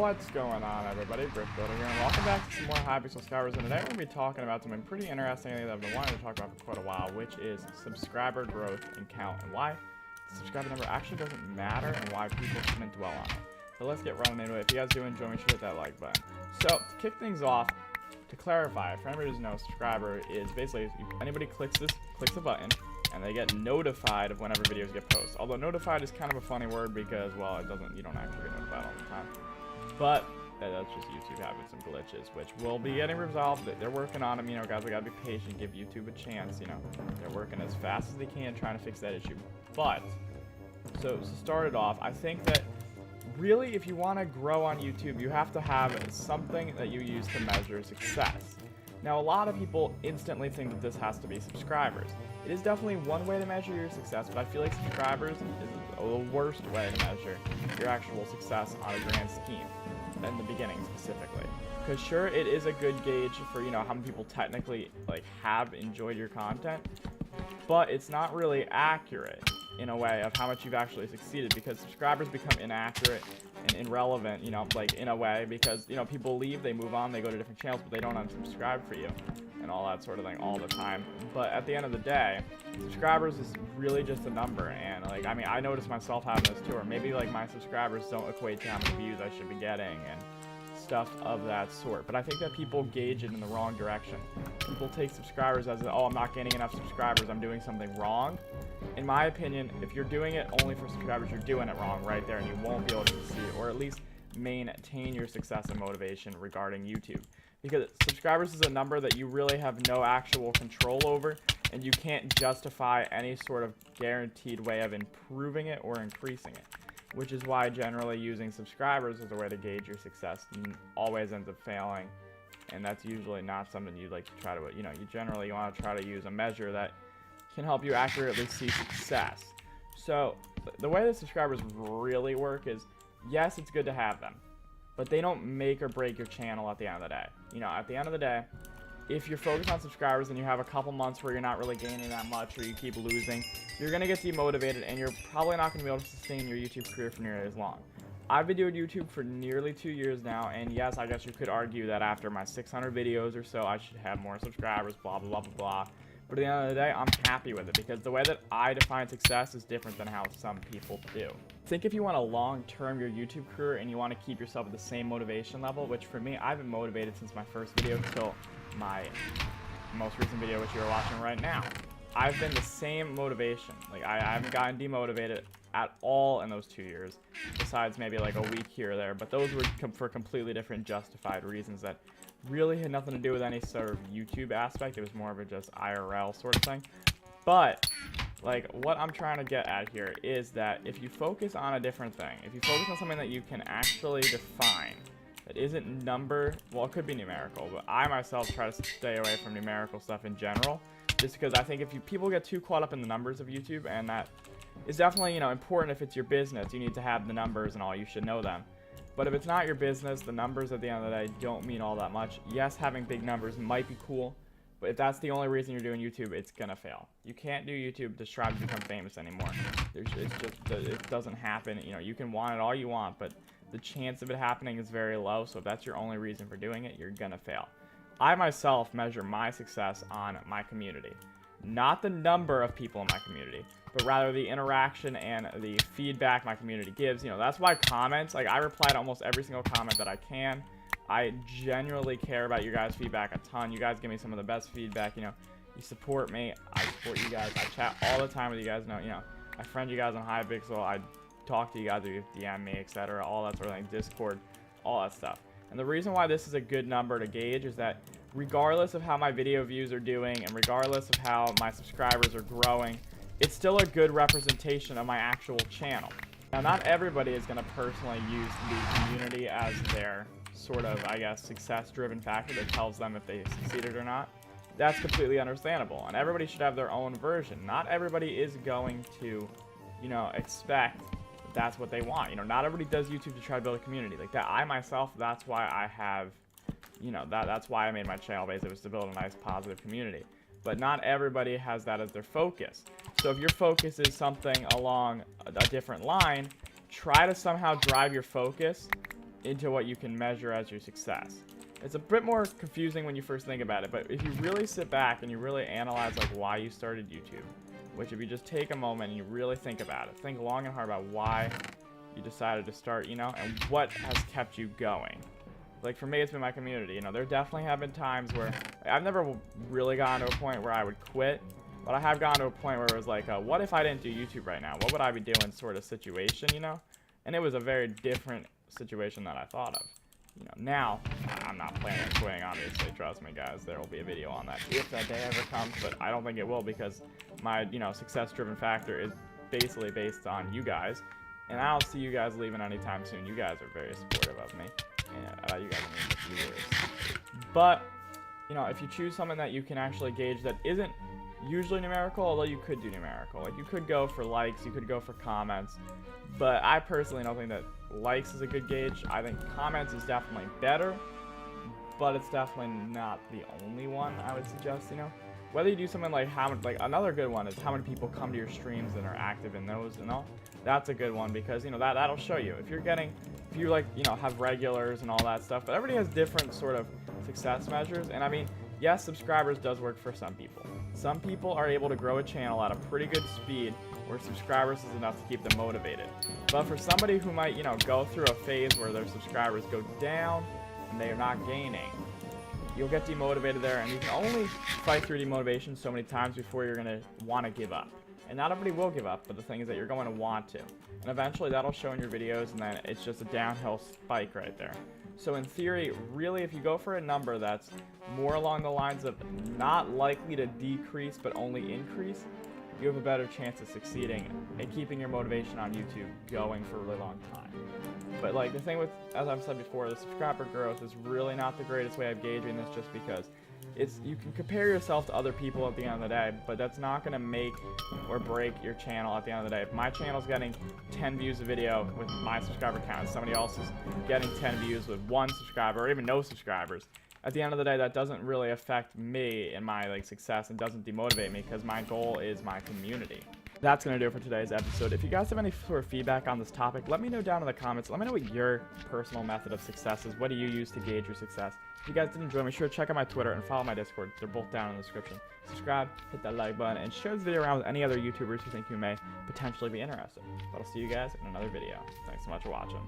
What's going on, everybody? BrickBuilder here, and welcome back to some more Hypixel Skywars. And today we're going to be talking about something pretty interesting that I've been wanting to talk about for quite a while, which is subscriber growth and count, and why the subscriber number actually doesn't matter and why people shouldn't dwell on it. So let's get running into it. If you guys do enjoy, make sure to hit that like button. So to kick things off, to clarify, for anybody who doesn't know, subscriber is basically anybody clicks a button and they get notified of whenever videos get posted. Although notified is kind of a funny word because, well, you don't actually get notified all the time. But that's just YouTube having some glitches, which will be getting resolved. They're working on them, you know, guys. We gotta be patient, give YouTube a chance. You know, they're working as fast as they can, trying to fix that issue. But so to start it off, I think that really, if you want to grow on YouTube, you have to have something that you use to measure success. Now, a lot of people instantly think that this has to be subscribers. It is definitely one way to measure your success, but I feel like subscribers is the worst way to measure your actual success on a grand scheme, in the beginning specifically. Because sure, it is a good gauge for, you know, how many people technically have enjoyed your content, but it's not really accurate in a way of how much you've actually succeeded, because subscribers become inaccurate and irrelevant, you know, in a way, because, you know, people leave, they move on, they go to different channels, but they don't unsubscribe for you and all that sort of thing all the time. But at the end of the day, subscribers is really just a number, and I mean, I notice myself having this too, or maybe my subscribers don't equate to how many views I should be getting and stuff of that sort. But I think that people gauge it in the wrong direction. People take subscribers as, oh, I'm not getting enough subscribers, I'm doing something wrong. In my opinion, if you're doing it only for subscribers, you're doing it wrong right there, and you won't be able to succeed, or at least maintain your success and motivation regarding YouTube. Because subscribers is a number that you really have no actual control over, and you can't justify any sort of guaranteed way of improving it or increasing it. Which is why generally using subscribers as a way to gauge your success always ends up failing, and that's usually not something you'd like to try to, you know, you want to try to use a measure that can help you accurately see success. So the way that subscribers really work is, yes, it's good to have them, but they don't make or break your channel at the end of the day. You know, at the end of the day, if you're focused on subscribers and you have a couple months where you're not really gaining that much, or you keep losing, you're going to get demotivated, and you're probably not going to be able to sustain your YouTube career for nearly as long. I've been doing YouTube for nearly 2 years now, and yes, I guess you could argue that after my 600 videos or so, I should have more subscribers, blah, blah, blah, blah, blah. But at the end of the day, I'm happy with it, because the way that I define success is different than how some people do. I think if you want to long-term your YouTube career and you want to keep yourself at the same motivation level, which for me, I've been motivated since my first video till my most recent video, which you're watching right now. I've been the same motivation. I haven't gotten demotivated at all in those 2 years, besides maybe a week here or there, but those were for completely different justified reasons that really had nothing to do with any sort of YouTube aspect. It was more of a just IRL sort of thing. But what I'm trying to get at here is that if you focus on a different thing, if you focus on something that you can actually define, that isn't well, it could be numerical, but I myself try to stay away from numerical stuff in general, just because I think if people get too caught up in the numbers of YouTube, and that is definitely, you know, important if it's your business, you need to have the numbers and all, you should know them. But if it's not your business, the numbers at the end of the day don't mean all that much. Yes, having big numbers might be cool, but if that's the only reason you're doing YouTube, it's gonna fail. You can't do YouTube to try to become famous anymore. It doesn't happen. You know, you can want it all you want, but the chance of it happening is very low. So if that's your only reason for doing it, you're gonna fail. I myself measure my success on my community, not the number of people in my community, but rather the interaction and the feedback my community gives. You know, that's why comments, I reply to almost every single comment that I can. I genuinely care about your guys' feedback a ton. You guys give me some of the best feedback. You know, you support me, I support you guys. I chat all the time with you guys. You know, I friend you guys on Hypixel. I talk to you guys, you DM me, etc. All that sort of thing, Discord, all that stuff. And the reason why this is a good number to gauge is that regardless of how my video views are doing, and regardless of how my subscribers are growing, it's still a good representation of my actual channel. Now, not everybody is going to personally use the community as their sort of, I guess, success-driven factor that tells them if they succeeded or not. That's completely understandable, and everybody should have their own version. Not everybody is going to, you know, expect that's what they want. You know, not everybody does YouTube to try to build a community like that. I myself, that's why I have, you know, that's why I made my channel, basically, was to build a nice positive community. But not everybody has that as their focus. So if your focus is something along a different line, try to somehow drive your focus into what you can measure as your success. It's a bit more confusing when you first think about it, but if you really sit back and you really analyze like why you started YouTube, which if you just take a moment and you really think about it, think long and hard about why you decided to start, you know, and what has kept you going. Like for me, it's been my community. You know, there definitely have been times where I've never really gotten to a point where I would quit, but I have gotten to a point where it was like, what if I didn't do YouTube right now? What would I be doing sort of situation, you know? And it was a very different situation than I thought of. You know, now, I'm not planning on quitting, obviously. Trust me, guys. There will be a video on that if that day ever comes, but I don't think it will because my, you know, success-driven factor is basically based on you guys, and I don't see you guys leaving anytime soon. You guys are very supportive of me, and you guys are the viewers. But, you know, if you choose something that you can actually gauge that isn't usually numerical, although you could do numerical. Like, you could go for likes, you could go for comments, but I personally don't think that likes is a good gauge. I think comments is definitely better, but it's definitely not the only one I would suggest, you know. Whether you do something like another good one is how many people come to your streams and are active in those and all. That's a good one because, you know, that'll show you. If you like, you know, have regulars and all that stuff, but everybody has different sort of success measures. And I mean, yes, subscribers does work for some people. Some people are able to grow a channel at a pretty good speed where subscribers is enough to keep them motivated. But for somebody who might, you know, go through a phase where their subscribers go down and they are not gaining, you'll get demotivated there, and you can only fight through demotivation so many times before you're going to want to give up. And not everybody will give up, but the thing is that you're going to want to. And eventually that'll show in your videos, and then it's just a downhill spike right there. So in theory, really, if you go for a number that's more along the lines of not likely to decrease but only increase, you have a better chance of succeeding and keeping your motivation on YouTube going for a really long time. But like the thing with, as I've said before, the subscriber growth is really not the greatest way of gauging this, just because you can compare yourself to other people at the end of the day, but that's not going to make or break your channel at the end of the day. If my channel's getting 10 views a video with my subscriber count and somebody else is getting 10 views with 1 subscriber or even no subscribers, at the end of the day, that doesn't really affect me and my success, and doesn't demotivate me because my goal is my community. That's going to do it for today's episode. If you guys have any sort of feedback on this topic, let me know down in the comments. Let me know what your personal method of success is. What do you use to gauge your success? If you guys did enjoy, make sure to check out my Twitter and follow my Discord. They're both down in the description. Subscribe, hit that like button, and share this video around with any other YouTubers who think you may potentially be interested. But I'll see you guys in another video. Thanks so much for watching.